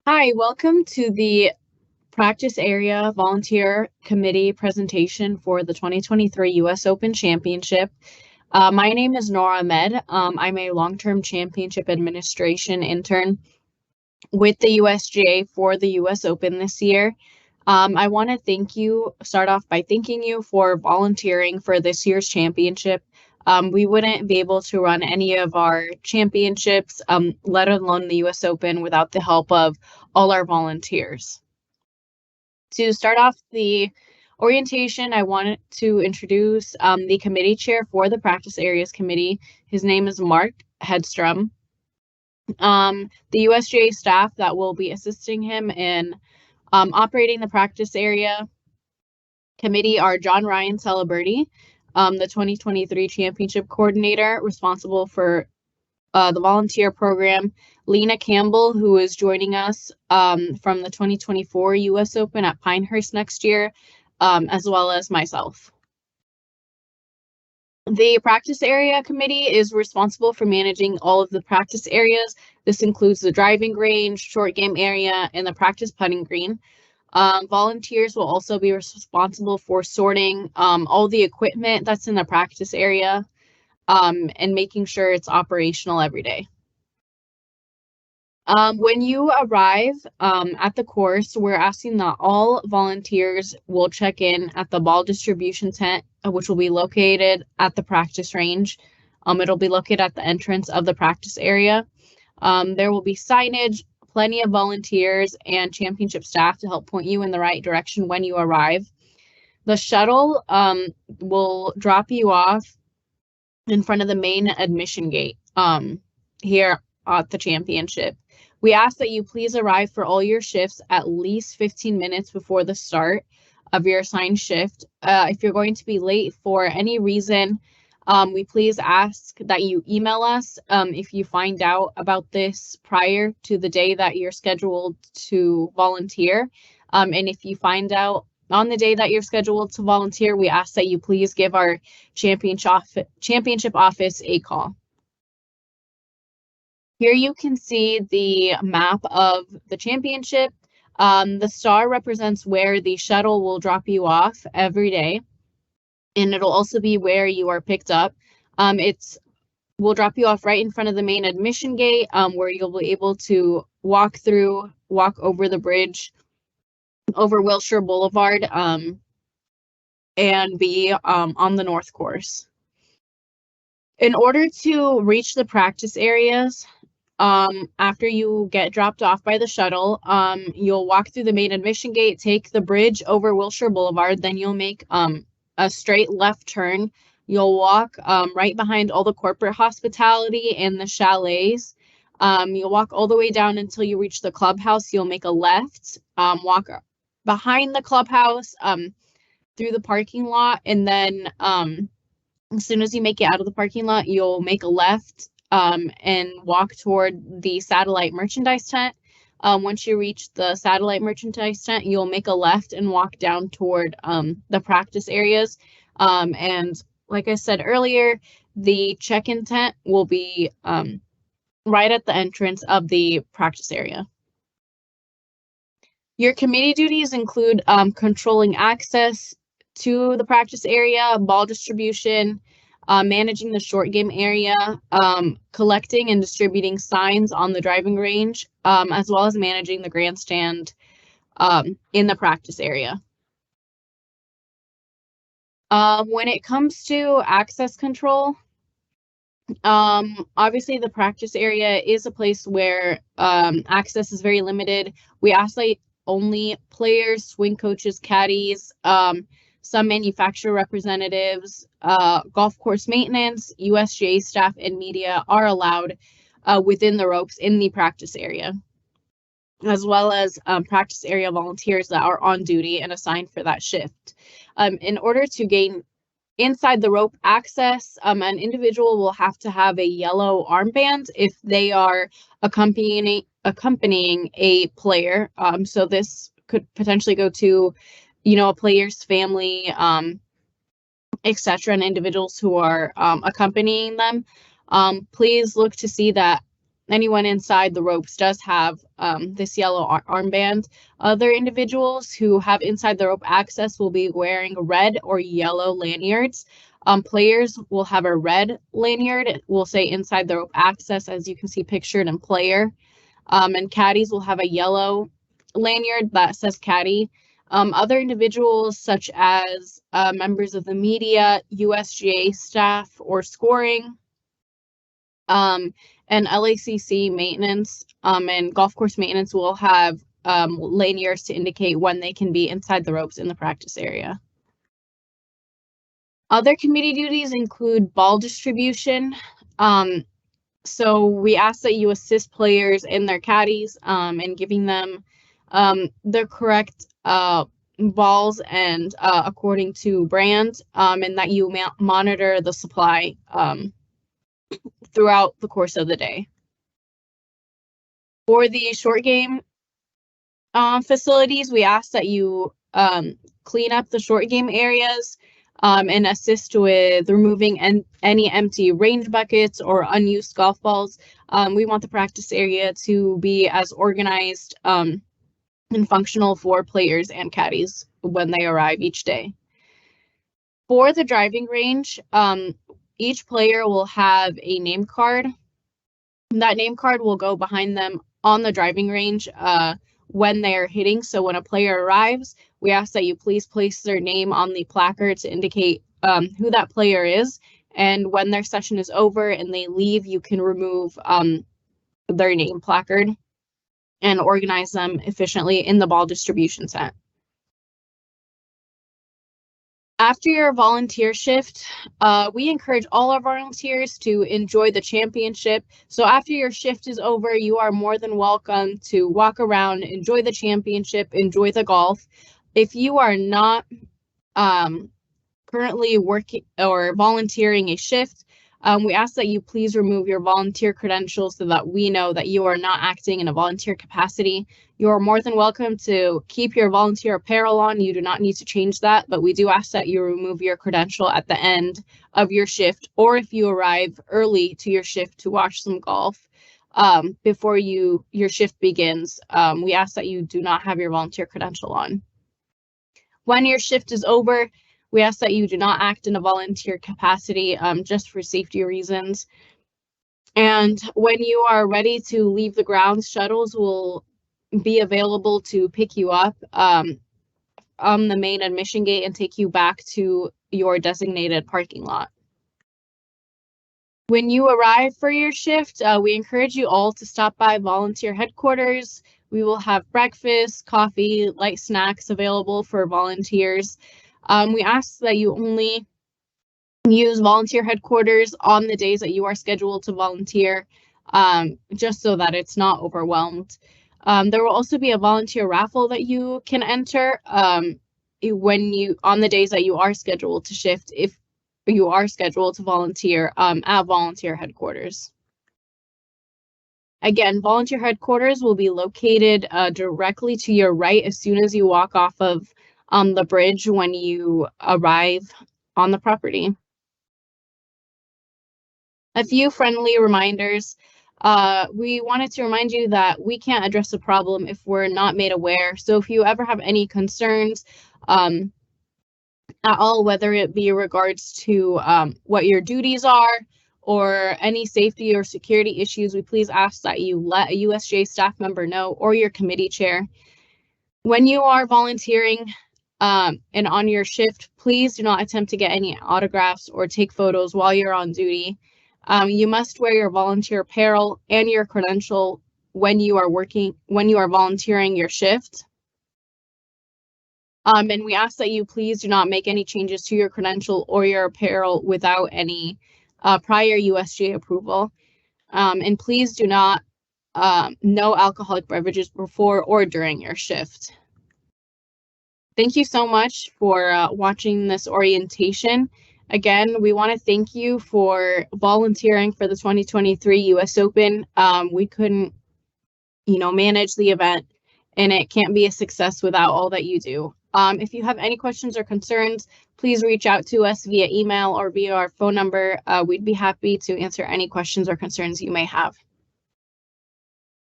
Hi, welcome to the Practice Area Volunteer Committee presentation for the 2023 U.S. Open Championship. My name is Nora Ahmed. I'm a long-term championship administration intern with the USGA for the U.S. Open this year. I want to start off by thanking you for volunteering for this year's championship. We wouldn't be able to run any of our championships, let alone the U.S. Open, without the help of all our volunteers. To start off the orientation, I wanted to introduce the committee chair for the Practice Areas Committee. His name is Mark Hedstrom. The USGA staff that will be assisting him in operating the practice area committee are John Ryan Celebrity, the 2023 championship coordinator responsible for the volunteer program, Lena Campbell, who is joining us from the 2024 U.S. Open at Pinehurst next year, as well as myself. The practice area committee is responsible for managing all of the practice areas. This includes the driving range, short game area, and the practice putting green. Volunteers will also be responsible for sorting all the equipment that's in the practice area and making sure it's operational every day. When you arrive at the course, we're asking that all volunteers will check in at the ball distribution tent, which will be located at the practice range. It'll be located at the entrance of the practice area. There will be signage, plenty of volunteers, and championship staff to help point you in the right direction when you arrive. The shuttle will drop you off in front of the main admission gate here at the championship. We ask that you please arrive for all your shifts at least 15 minutes before the start of your assigned shift. If you're going to be late for any reason, we please ask that you email us if you find out about this prior to the day that you're scheduled to volunteer. And if you find out on the day that you're scheduled to volunteer, we ask that you please give our championship office a call. Here you can see the map of the championship. The star represents where the shuttle will drop you off every day, and it'll also be where you are picked up. We'll drop you off right in front of the main admission gate, where you'll be able to walk over the bridge over Wilshire Boulevard, and be on the north course. In order to reach the practice areas, after you get dropped off by the shuttle, you'll walk through the main admission gate, take the bridge over Wilshire Boulevard, then you'll make a straight left turn. You'll walk right behind all the corporate hospitality and the chalets. You'll walk all the way down until you reach the clubhouse. You'll make a left, walk behind the clubhouse, through the parking lot, and then as soon as you make it out of the parking lot, you'll make a left and walk toward the satellite merchandise tent. Once you reach the satellite merchandise tent, you'll make a left and walk down toward the practice areas. And like I said earlier, the check-in tent will be right at the entrance of the practice area. Your committee duties include controlling access to the practice area, ball distribution, managing the short game area, collecting and distributing signs on the driving range, as well as managing the grandstand in the practice area. When it comes to access control, obviously the practice area is a place where access is very limited. We ask that only players, swing coaches, caddies, some manufacturer representatives, golf course maintenance, USGA staff, and media are allowed within the ropes in the practice area, as well as practice area volunteers that are on duty and assigned for that shift. In order to gain inside the rope access, an individual will have to have a yellow armband if they are accompanying a player. So this could potentially go to, a player's family, etc., and individuals who are accompanying them. Please look to see that anyone inside the ropes does have this yellow armband. Other individuals who have inside the rope access will be wearing red or yellow lanyards. Players will have a red lanyard. It will say inside the rope access, as you can see pictured in player. And caddies will have a yellow lanyard that says caddy. Other individuals such as members of the media, USGA staff, or scoring, and LACC maintenance and golf course maintenance will have lanyards to indicate when they can be inside the ropes in the practice area. Other committee duties include ball distribution. So we ask that you assist players in their caddies and giving them the correct balls and according to brand, and that you monitor the supply throughout the course of the day. For the short game facilities, we ask that you clean up the short game areas and assist with removing any empty range buckets or unused golf balls. We want the practice area to be as organized and functional for players and caddies when they arrive each day. For the driving range, each player will have a name card. That name card will go behind them on the driving range when they are hitting. So when a player arrives, we ask that you please place their name on the placard to indicate who that player is. And when their session is over and they leave, you can remove their name placard and organize them efficiently in the ball distribution set. After your volunteer shift, we encourage all our volunteers to enjoy the championship. So after your shift is over, you are more than welcome to walk around, enjoy the championship, enjoy the golf. If you are not currently working or volunteering a shift, we ask that you please remove your volunteer credentials so that we know that you are not acting in a volunteer capacity. You are more than welcome to keep your volunteer apparel on. You do not need to change that, but we do ask that you remove your credential at the end of your shift, or if you arrive early to your shift to watch some golf before your shift begins, we ask that you do not have your volunteer credential on. When your shift is over, we ask that you do not act in a volunteer capacity just for safety reasons. And when you are ready to leave the grounds, shuttles will be available to pick you up on the main admission gate and take you back to your designated parking lot. When you arrive for your shift, we encourage you all to stop by volunteer headquarters. We will have breakfast, coffee, light snacks available for volunteers. We ask that you only use volunteer headquarters on the days that you are scheduled to volunteer, just so that it's not overwhelmed. There will also be a volunteer raffle that you can enter on the days that you are scheduled to shift, if you are scheduled to volunteer at volunteer headquarters. Again, volunteer headquarters will be located directly to your right as soon as you walk off of the bridge when you arrive on the property. A few friendly reminders. We wanted to remind you that we can't address a problem if we're not made aware. So if you ever have any concerns at all, whether it be in regards to what your duties are or any safety or security issues, we please ask that you let a USGA staff member know or your committee chair. When you are volunteering and on your shift, please do not attempt to get any autographs or take photos while you're on duty. You must wear your volunteer apparel and your credential when you are volunteering your shift. And we ask that you please do not make any changes to your credential or your apparel without any prior USGA approval. And please do not no alcoholic beverages before or during your shift. Thank you so much for watching this orientation. Again, we want to thank you for volunteering for the 2023 US Open. We couldn't, manage the event, and it can't be a success without all that you do. If you have any questions or concerns, please reach out to us via email or via our phone number. We'd be happy to answer any questions or concerns you may have.